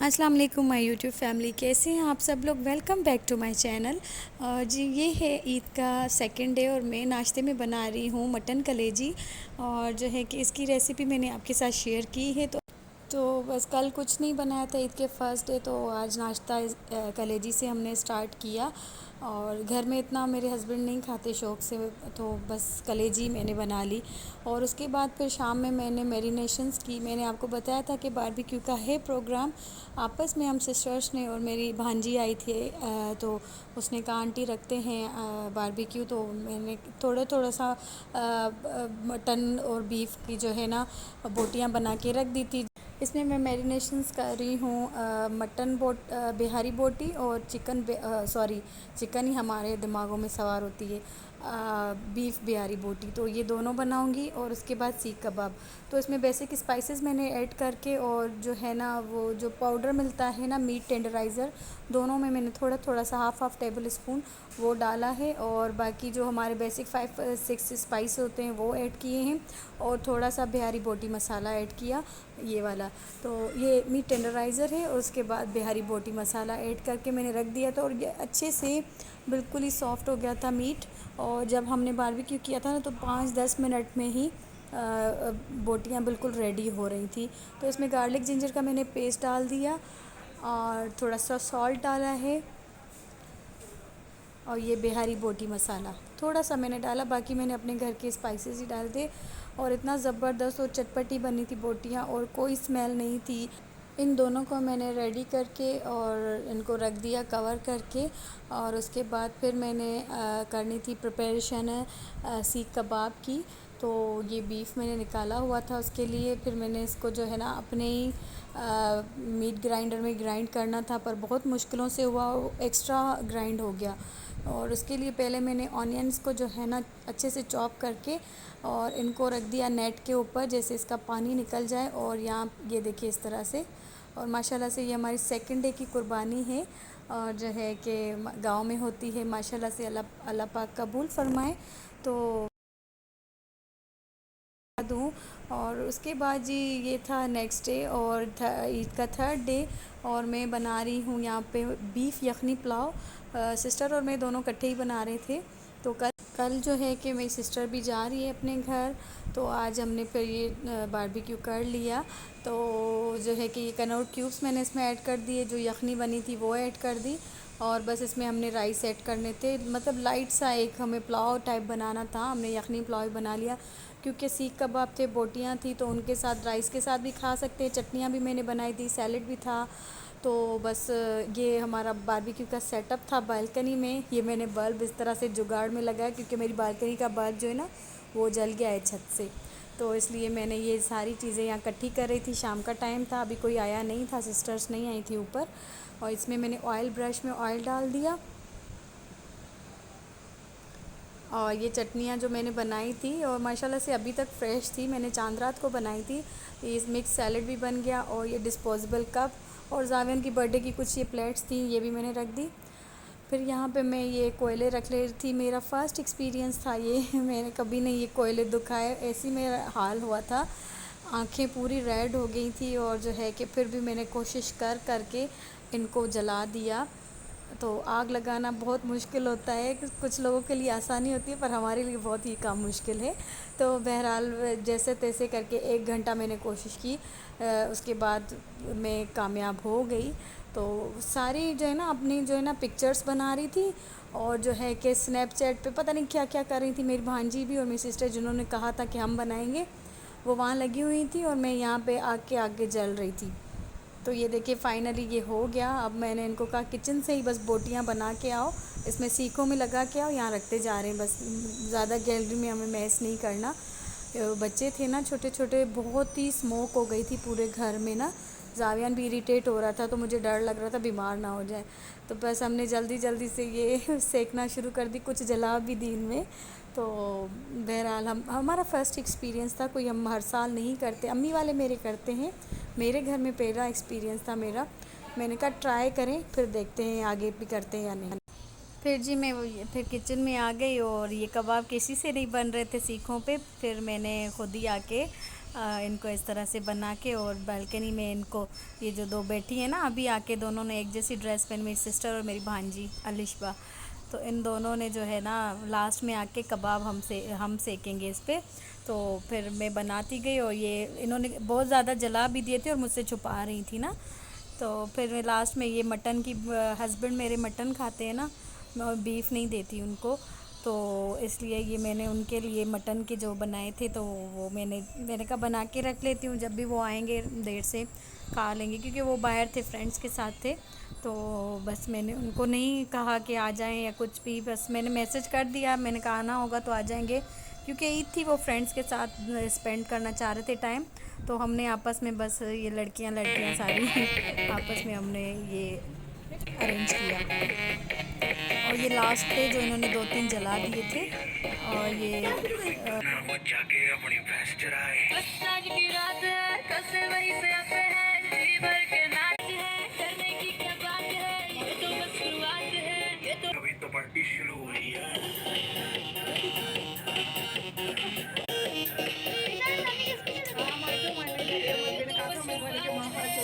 अस्सलाम वालेकुम my YouTube family, कैसे हैं आप सब लोग। Welcome back to my channel. जी, ये है ईद का सेकंड डे और मैं नाश्ते में बना रही हूँ मटन कलेजी। और जो है कि इसकी रेसिपी मैंने आपके साथ शेयर की है। तो बस कल कुछ नहीं बनाया था ईद के फर्स्ट डे, तो आज नाश्ता कलेजी से हमने स्टार्ट किया। और घर में इतना मेरे हस्बैंड नहीं खाते शौक़ से, तो बस कलेजी मैंने बना ली। और उसके बाद फिर शाम में मैंने मैरिनेशंस की। मैंने आपको बताया था कि बारबेक्यू का है प्रोग्राम। आपस में हम सिस्टर्स ने, और मेरी भांजी आई थी, तो उसने कहा आंटी रखते हैं बारबेक्यू। तो मैंने थोड़ा सा मटन और बीफ की जो है ना बोटियां बना के रख दी थी। इसमें मैं मैरिनेशंस कर रही हूँ मटन बिहारी बोटी और सॉरी, चिकन ही हमारे दिमागों में सवार होती है। बीफ बिहारी बोटी, तो ये दोनों बनाऊंगी। और उसके बाद सीख कबाब। तो इसमें बेसिक स्पाइसेस मैंने ऐड करके, और जो है ना वो जो पाउडर मिलता है ना मीट टेंडराइज़र, दोनों में मैंने थोड़ा सा हाफ़ टेबल स्पून वो डाला है। और बाकी जो हमारे बेसिक 5-6 स्पाइस होते हैं वो ऐड किए हैं। और थोड़ा सा बिहारी बोटी मसाला ऐड किया, ये वाला। तो ये मीट टेंडराइज़र है, और उसके बाद बिहारी बोटी मसाला ऐड करके मैंने रख दिया था। और ये अच्छे से बिल्कुल ही सॉफ़्ट हो गया था मीट। और जब हमने बारबेक्यू किया था ना, तो 5-10 मिनट में ही बोटियाँ बिल्कुल रेडी हो रही थी। तो इसमें गार्लिक जिंजर का मैंने पेस्ट डाल दिया, और थोड़ा सा सॉल्ट डाला है। और ये बिहारी बोटी मसाला थोड़ा सा मैंने डाला, बाकी मैंने अपने घर के स्पाइसेस ही डाल दिए। और इतना ज़बरदस्त और चटपटी बनी थी बोटियाँ, और कोई स्मेल नहीं थी। इन दोनों को मैंने रेडी करके और इनको रख दिया कवर करके। और उसके बाद फिर मैंने करनी थी प्रिपरेशन सीख कबाब की। तो ये बीफ मैंने निकाला हुआ था, उसके लिए फिर मैंने इसको जो है ना अपने ही मीट ग्राइंडर में ग्राइंड करना था, पर बहुत मुश्किलों से हुआ, एक्स्ट्रा ग्राइंड हो गया। और उसके लिए पहले मैंने ऑनियंस को जो है ना अच्छे से चॉप करके और इनको रख दिया नेट के ऊपर, जैसे इसका पानी निकल जाए। और यहाँ ये देखिए इस तरह से। और माशाल्लाह से ये हमारी सेकंड डे की कुर्बानी है, और जो है कि गांव में होती है। माशाल्लाह से अल्लाह अल्लाह पाक कबूल फरमाए। तो दूँ। और उसके बाद जी ये था नेक्स्ट डे, और ईद का थर्ड डे। और मैं बना रही हूँ यहाँ पे बीफ यखनी पुलाव। सिस्टर और मैं दोनों इकट्ठे ही बना रहे थे। तो कल जो है कि मेरी सिस्टर भी जा रही है अपने घर, तो आज हमने फिर ये बारबेक्यू कर लिया। तो जो है कि ये कनौर क्यूब्स मैंने इसमें ऐड कर दिए, जो यखनी बनी थी वो ऐड कर दी। और बस इसमें हमने राइस ऐड करने थे, मतलब लाइट सा एक हमें पुलाव टाइप बनाना था। हमने यखनी पुलाव बना लिया, क्योंकि सीख कबाब थे, बोटियाँ थी, तो उनके साथ राइस के साथ भी खा सकते हैं। चटनियाँ भी मैंने बनाई थी, सैलेड भी था। तो बस ये हमारा बारबेक्यू का सेटअप था बालकनी में। ये मैंने बल्ब इस तरह से जुगाड़ में लगाया, क्योंकि मेरी बालकनी का बल्ब जो है ना वो जल गया है छत से। तो इसलिए मैंने ये सारी चीज़ें यहाँ इकट्ठी कर रही थी। शाम का टाइम था, अभी कोई आया नहीं था, सिस्टर्स नहीं आई थी ऊपर। और इसमें मैंने ऑयल ब्रश में ऑयल डाल दिया। और ये चटनियाँ जो मैंने बनाई थी, और माशाल्लाह से अभी तक फ्रेश थी, मैंने चांद रात को बनाई थी। ये मिक्स सैलेड भी बन गया। और ये डिस्पोजेबल कप और जावियन की बर्थडे की कुछ ये प्लेट्स थी, ये भी मैंने रख दी। फिर यहाँ पे मैं ये कोयले रख रही थी, मेरा फ़र्स्ट एक्सपीरियंस था ये मैंने कभी नहीं ये कोयले दुखाए, ऐसी मेरा हाल हुआ था। आंखें पूरी रेड हो गई थी। और जो है कि फिर भी मैंने कोशिश करके इनको जला दिया। तो आग लगाना बहुत मुश्किल होता है, कुछ लोगों के लिए आसानी होती है, पर हमारे लिए बहुत ही काम मुश्किल है। तो बहरहाल जैसे तैसे करके 1 घंटा मैंने कोशिश की। उसके बाद मैं कामयाब हो गई। तो सारी जो है ना अपनी जो है ना पिक्चर्स बना रही थी, और जो है कि स्नैपचैट पे पता नहीं क्या क्या कर रही थी। मेरी भांजी भी और मेरी सिस्टर, जिन्होंने कहा था कि हम बनाएंगे, वो वहाँ लगी हुई थी, और मैं यहाँ पे आके आगे जल रही थी। तो ये देखिए फाइनली ये हो गया। अब मैंने इनको कहा किचन से ही बस बोटियाँ बना के आओ, इसमें सीखों में लगा के आओ, यहाँ रखते जा रहे हैं बस, ज़्यादा गैलरी में हमें मैस नहीं करना। बच्चे थे ना छोटे छोटे, बहुत ही स्मोक हो गई थी पूरे घर में ना। जावियान भी इरिटेट हो रहा था, तो मुझे डर लग रहा था बीमार ना हो जाए। तो बस हमने जल्दी जल्दी से ये सेकना शुरू कर दी, कुछ जला भी दी इनमें। तो बहरहाल हमारा फ़र्स्ट एक्सपीरियंस था, कोई हम हर साल नहीं करते, अम्मी वाले मेरे करते हैं। मेरे घर में पहला एक्सपीरियंस था मेरा। मैंने कहा ट्राई करें, फिर देखते हैं आगे भी करते हैं या नहीं। फिर जी मैं फिर किचन में आ गई, और ये कबाब किसी से नहीं बन रहे थे सीखों पे। फिर मैंने खुद ही आके इनको इस तरह से बना के, और बालकनी में इनको ये जो दो बैठी है ना अभी आके, दोनों ने एक जैसी ड्रेस पहनी, मेरी सिस्टर और मेरी भांजी अलिशबा। तो इन दोनों ने जो है ना लास्ट में आके कबाब हम सेकेंगे इस पे। तो फिर मैं बनाती गई, और ये इन्होंने बहुत ज़्यादा जला भी दिए थे और मुझसे छुपा रही थी ना। तो फिर मैं लास्ट में ये मटन की, हस्बैंड मेरे मटन खाते हैं ना, मैं बीफ नहीं देती उनको, तो इसलिए ये मैंने उनके लिए मटन के जो बनाए थे, तो वो मैंने कहा बना के रख लेती हूँ, जब भी वो आएंगे देर से खा लेंगे, क्योंकि वो बाहर थे, फ्रेंड्स के साथ थे। तो बस मैंने उनको नहीं कहा कि आ जाएं या कुछ भी, बस मैंने मैसेज कर दिया, मैंने कहा आना होगा तो आ जाएंगे, क्योंकि ईद थी, वो फ्रेंड्स के साथ स्पेंड करना चाह रहे थे टाइम। तो हमने आपस में बस ये लड़कियां लड़कियां सारी आपस में हमने ये अरेंज किया। और ये लास्ट पे जो इन्होंने दो तीन जला दिए थे, और ये जाके अपनी भैंस चराए। बस आज की रात है, कल से वहीं पे आते हैं, जी भर के नाच है, करने की क्या बात है, ये तो बस शुरुआत है, ये तो अभी तो पार्टी शुरू हुई है।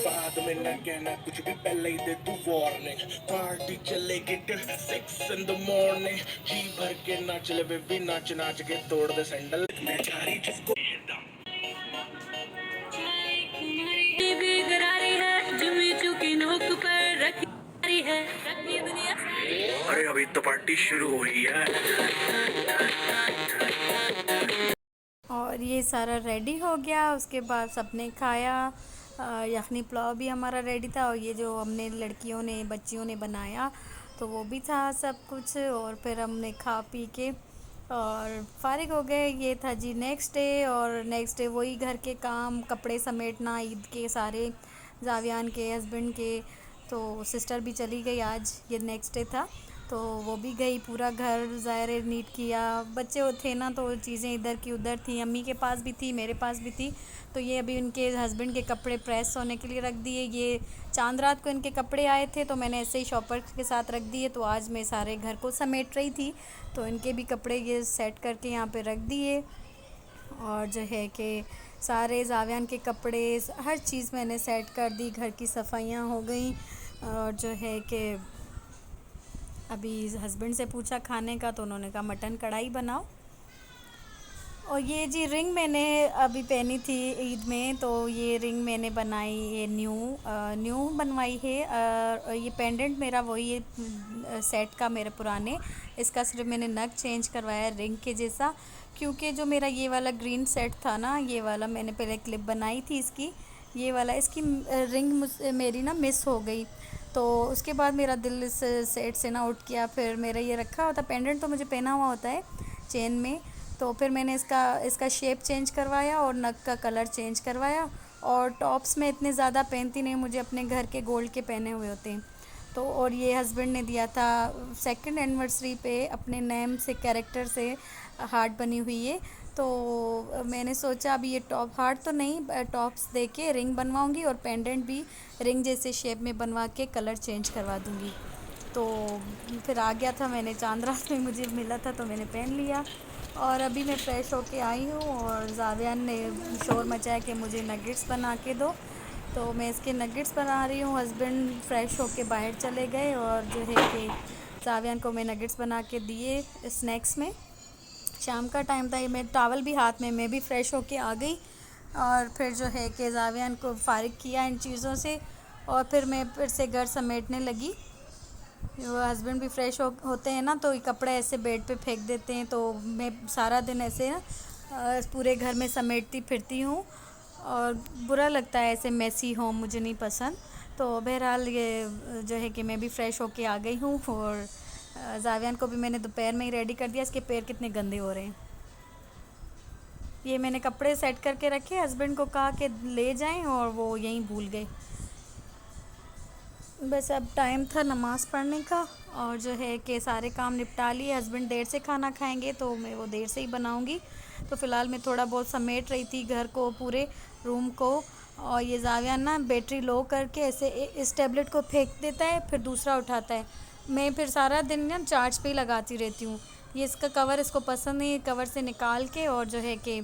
बाद में न कहना कुछ भी, पहले ही दे तू वार्निंग, पार्टी चलेगी टिल 6 in the morning, जी भर के नाच ले बेबी, नाच नाच के तोड़ दे सैंडल, मैं चारी जिसको बेकरारी है, जुमी चुकी नोक पर रखी है, रखी दुनिया। अरे अभी तो पार्टी शुरू हुई है। और ये सारा रेडी हो गया, उसके बाद सबने खाया। यखनी पुलाव भी हमारा रेडी था, और ये जो हमने लड़कियों ने बच्चियों ने बनाया तो वो भी था सब कुछ। और फिर हमने खा पी के और फारिग हो गए। ये था जी नेक्स्ट डे, और नेक्स्ट डे वही घर के काम, कपड़े समेटना, ईद के सारे, जावियान के हस्बैंड के। तो सिस्टर भी चली गई आज, ये नेक्स्ट डे था, तो वो भी गई, पूरा घर ज़ाहिर नीट किया। बच्चे थे ना, तो चीज़ें इधर की उधर थी, अम्मी के पास भी थी, मेरे पास भी थी। तो ये अभी उनके हस्बैंड के कपड़े प्रेस होने के लिए रख दिए। ये चांद रात को इनके कपड़े आए थे, तो मैंने ऐसे ही शॉपर के साथ रख दिए। तो आज मैं सारे घर को समेट रही थी, तो इनके भी कपड़े ये सेट करके यहाँ पे रख दिए। और जो है कि सारे जावियान के कपड़े, हर चीज़ मैंने सेट कर दी, घर की सफाइयाँ हो गई। और जो है कि अभी हस्बैंड से पूछा खाने का, तो उन्होंने कहा मटन कढ़ाई बनाओ। और ये जी रिंग मैंने अभी पहनी थी ईद में, तो ये रिंग मैंने बनाई, ये न्यू बनवाई है। ये पेंडेंट मेरा वही है सेट का, मेरे पुराने, इसका सिर्फ मैंने नग चेंज करवाया रिंग के जैसा, क्योंकि जो मेरा ये वाला ग्रीन सेट था ना, ये वाला मैंने पहले क्लिप बनाई थी इसकी, ये वाला इसकी रिंग मेरी ना मिस हो गई। तो उसके बाद मेरा दिल इस सेट से ना उठ गया। फिर मेरा ये रखा होता पेंडेंट, तो मुझे पहना हुआ होता है चेन में। तो फिर मैंने इसका शेप चेंज करवाया और नग का कलर चेंज करवाया। और टॉप्स में इतने ज़्यादा पहनती नहीं, मुझे अपने घर के गोल्ड के पहने हुए होते हैं। तो और ये हस्बैंड ने दिया था सेकंड एनिवर्सरी पे, अपने नेम से, कैरेक्टर से हार्ट बनी हुई है। तो मैंने सोचा अभी ये टॉप हार्ट तो नहीं, टॉप्स दे के रिंग बनवाऊंगी, और पेंडेंट भी रिंग जैसे शेप में बनवा के कलर चेंज करवा दूंगी। तो फिर आ गया था, मैंने चांद रात में मुझे मिला था, तो मैंने पहन लिया। और अभी मैं फ़्रेश होके आई हूँ, और जावियान ने शोर मचाया कि मुझे नगेट्स बना के दो। तो मैं इसके नगेट्स बना रही हूँ। हस्बैंड फ़्रेश होके बाहर चले गए, और जो है कि जावियान को मैं नगेट्स बना के दिए स्नैक्स में। शाम का टाइम था, ये मैं टॉवल भी हाथ में, मैं भी फ़्रेश होके आ गई। और फिर जो है कि जावियान को फ़ारिग किया इन चीज़ों से, और फिर मैं फिर से घर समेटने लगी। वो हस्बैंड भी फ्रेश होते हैं ना, तो ये कपड़े ऐसे बेड पे फेंक देते हैं, तो मैं सारा दिन ऐसे ना पूरे घर में समेटती फिरती हूँ, और बुरा लगता है ऐसे मेसी होम, मुझे नहीं पसंद। तो बहरहाल ये जो है कि मैं भी फ़्रेश होके आ गई हूँ, और जावियान को भी मैंने दोपहर में ही रेडी कर दिया। इसके पैर कितने गंदे हो रहे हैं। ये मैंने कपड़े सेट करके रखे, हस्बैंड को कहा कि ले जाएं, और वो यहीं भूल गए। बस अब टाइम था नमाज़ पढ़ने का, और जो है कि सारे काम निपटा लिए। हस्बैंड देर से खाना खाएंगे, तो मैं वो देर से ही बनाऊंगी। तो फ़िलहाल मैं थोड़ा बहुत समेट रही थी घर को, पूरे रूम को। और ये जाविया ना बैटरी लो करके ऐसे इस टैबलेट को फेंक देता है, फिर दूसरा उठाता है। मैं फिर सारा दिन ना चार्ज पे ही लगाती रहती हूँ। ये इसका कवर इसको पसंद नहीं है, कवर से निकाल के और जो है कि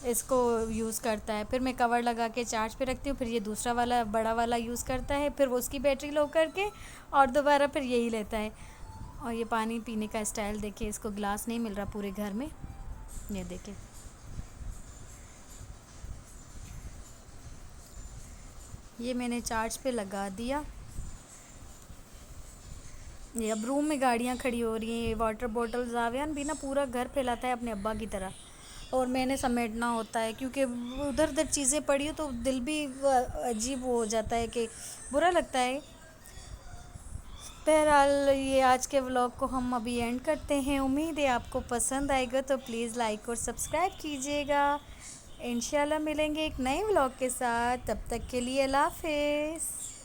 इसको यूज़ करता है। फिर मैं कवर लगा के चार्ज पे रखती हूँ, फिर ये दूसरा वाला बड़ा वाला यूज़ करता है, फिर वो उसकी बैटरी लो करके और दोबारा फिर यही लेता है। और ये पानी पीने का स्टाइल देखिए, इसको ग्लास नहीं मिल रहा पूरे घर में, ये देखिए। ये मैंने चार्ज पे लगा दिया। ये अब रूम में गाड़ियाँ खड़ी हो रही हैं, ये वाटर बॉटल जावियान भी ना पूरा घर फैलाता है अपने अब्बा की तरह, और मैंने समेटना होता है क्योंकि उधर उधर चीज़ें पड़ी हो तो दिल भी अजीब हो जाता है कि बुरा लगता है। बहरहाल ये आज के व्लॉग को हम अभी एंड करते हैं। उम्मीद है आपको पसंद आएगा, तो प्लीज़ लाइक और सब्सक्राइब कीजिएगा। इंशाल्लाह मिलेंगे एक नए व्लॉग के साथ, तब तक के लिए अल्लाह हाफ़िज़।